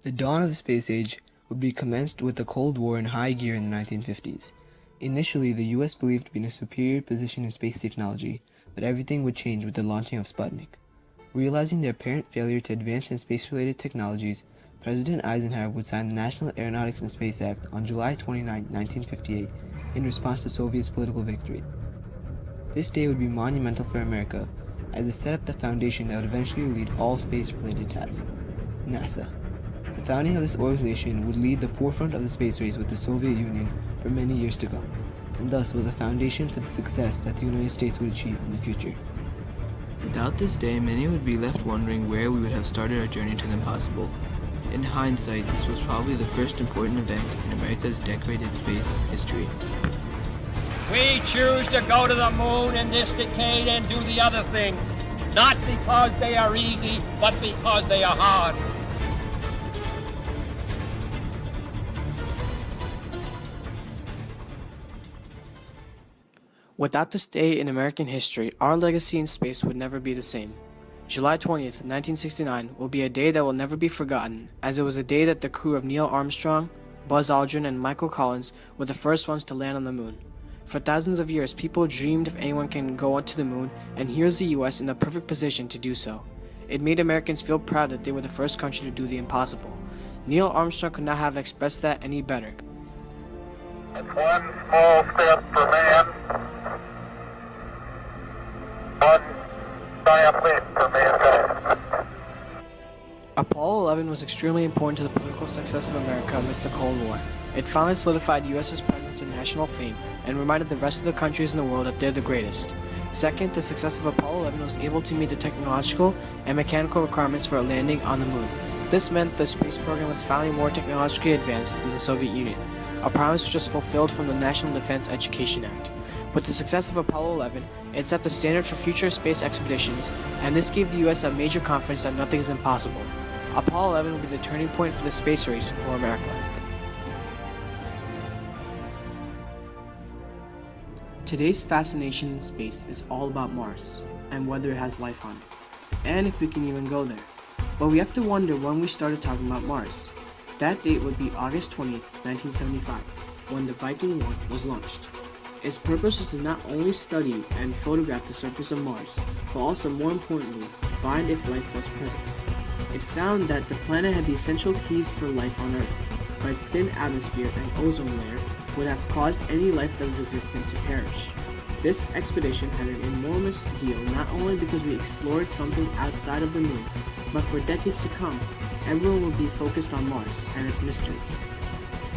The dawn of the space age would be commenced with the Cold War in high gear in the 1950s. Initially, the US believed to be in a superior position in space technology, but everything would change with the launching of Sputnik. Realizing their apparent failure to advance in space-related technologies, President Eisenhower would sign the National Aeronautics and Space Act on July 29, 1958, in response to Soviet's political victory. This day would be monumental for America, as it set up the foundation that would eventually lead all space-related tasks: NASA. The founding of this organization would lead the forefront of the space race with the Soviet Union for many years to come, and thus was a foundation for the success that the United States would achieve in the future. Without this day, many would be left wondering where we would have started our journey to the impossible. In hindsight, this was probably the first important event in America's decorated space history. We choose to go to the moon in this decade and do the other things, not because they are easy, but because they are hard. Without this day in American history, our legacy in space would never be the same. July 20th, 1969 will be a day that will never be forgotten, as it was a day that the crew of Neil Armstrong, Buzz Aldrin, and Michael Collins were the first ones to land on the moon. For thousands of years, people dreamed if anyone can go to the moon, and here's the US in the perfect position to do so. It made Americans feel proud that they were the first country to do the impossible. Neil Armstrong could not have expressed that any better. It's one small step for man, one giant leap for mankind. Apollo 11 was extremely important to the political success of America amidst the Cold War. It finally solidified US's presence in national fame and reminded the rest of the countries in the world that they're the greatest. Second, the success of Apollo 11 was able to meet the technological and mechanical requirements for a landing on the moon. This meant that the space program was finally more technologically advanced than the Soviet Union, a promise which was fulfilled from the National Defense Education Act. With the success of Apollo 11, it set the standard for future space expeditions, and this gave the US a major confidence that nothing is impossible. Apollo 11 will be the turning point for the space race for America. Today's fascination in space is all about Mars, and whether it has life on it, and if we can even go there. But we have to wonder when we started talking about Mars. That date would be August 20th, 1975, when the Viking 1 was launched. Its purpose was to not only study and photograph the surface of Mars, but also, more importantly, find if life was present. It found that the planet had the essential keys for life on Earth, but its thin atmosphere and ozone layer would have caused any life that was existent to perish. This expedition had an enormous deal not only because we explored something outside of the moon, but for decades to come, everyone would be focused on Mars and its mysteries.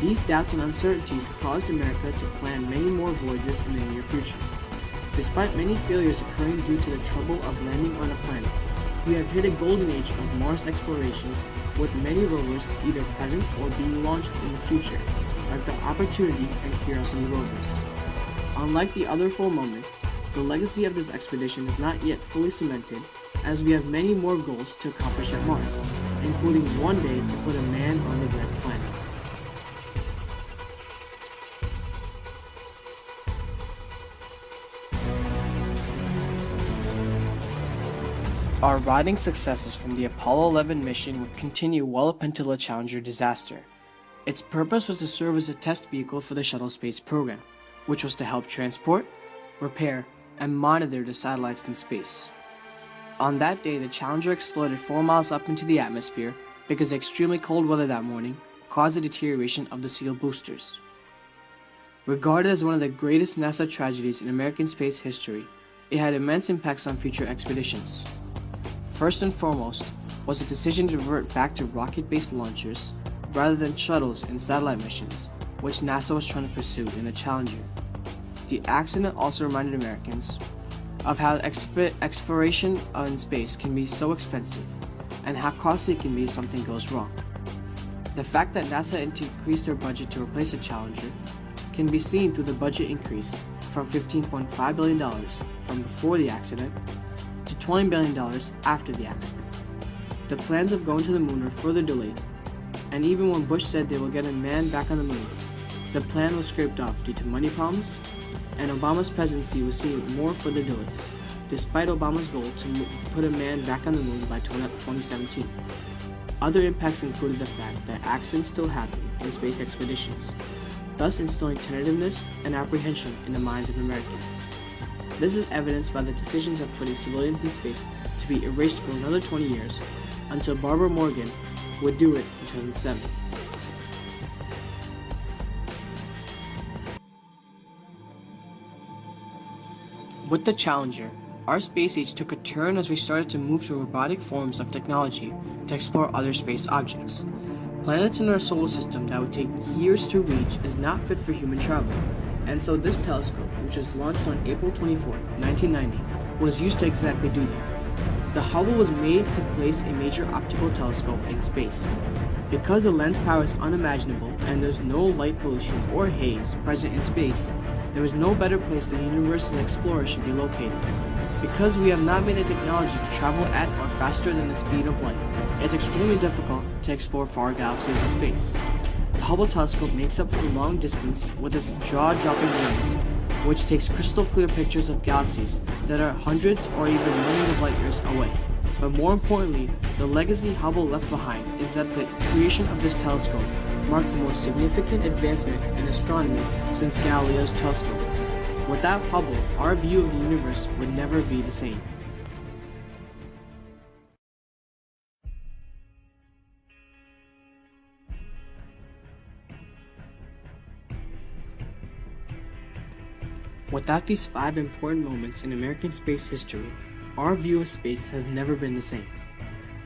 These doubts and uncertainties caused America to plan many more voyages in the near future. Despite many failures occurring due to the trouble of landing on a planet, we have hit a golden age of Mars explorations, with many rovers either present or being launched in the future, like the Opportunity and Curiosity rovers. Unlike the other full moments, the legacy of this expedition is not yet fully cemented, as we have many more goals to accomplish at Mars, including one day to put a man on the red planet. Our riding successes from the Apollo 11 mission would continue well up until the Challenger disaster. Its purpose was to serve as a test vehicle for the shuttle space program, which was to help transport, repair, and monitor the satellites in space. On that day, the Challenger exploded 4 miles up into the atmosphere because the extremely cold weather that morning caused the deterioration of the seal boosters. Regarded as one of the greatest NASA tragedies in American space history, it had immense impacts on future expeditions. First and foremost was the decision to revert back to rocket-based launchers rather than shuttles and satellite missions, which NASA was trying to pursue in the Challenger. The accident also reminded Americans of how exploration in space can be so expensive and how costly it can be if something goes wrong. The fact that NASA increased their budget to replace the Challenger can be seen through the budget increase from $15.5 billion from before the accident to $20 billion after the accident. The plans of going to the moon were further delayed, and even when Bush said they will get a man back on the moon, the plan was scraped off due to money problems, and Obama's presidency was seeing more further delays. despite Obama's goal to put a man back on the moon by 2017. Other impacts included the fact that accidents still happen in space expeditions, thus instilling tentativeness and apprehension in the minds of Americans. This is evidenced by the decisions of putting civilians in space to be erased for another 20 years, until Barbara Morgan would do it in 2007. With the Challenger, our space age took a turn as we started to move to robotic forms of technology to explore other space objects. Planets in our solar system that would take years to reach is not fit for human travel, and so this telescope, which was launched on April 24, 1990, was used to exactly do that. The Hubble was made to place a major optical telescope in space. Because the lens power is unimaginable and there's no light pollution or haze present in space, there is no better place the universe's explorers should be located. Because we have not made the technology to travel at or faster than the speed of light, it's extremely difficult to explore far galaxies in space. The Hubble telescope makes up for the long distance with its jaw-dropping lens, which takes crystal clear pictures of galaxies that are hundreds or even millions of light years away. But more importantly, the legacy Hubble left behind is that the creation of this telescope marked the most significant advancement in astronomy since Galileo's telescope. Without Hubble, our view of the universe would never be the same. Without these 5 important moments in American space history, our view of space has never been the same.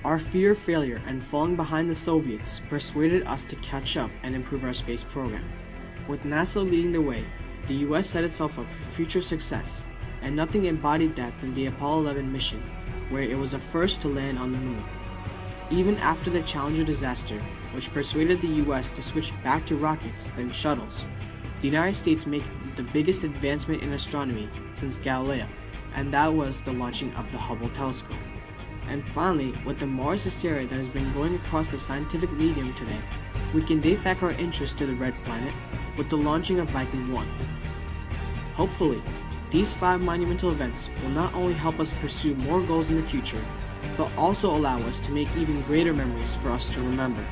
Our fear of failure and falling behind the Soviets persuaded us to catch up and improve our space program. With NASA leading the way, the US set itself up for future success, and nothing embodied that than the Apollo 11 mission, where it was the first to land on the moon. Even after the Challenger disaster, which persuaded the US to switch back to rockets than shuttles, the United States made the biggest advancement in astronomy since Galileo, and that was the launching of the Hubble telescope. And finally, with the Mars hysteria that has been going across the scientific medium today, we can date back our interest to the Red Planet with the launching of Viking 1. Hopefully, these 5 monumental events will not only help us pursue more goals in the future, but also allow us to make even greater memories for us to remember.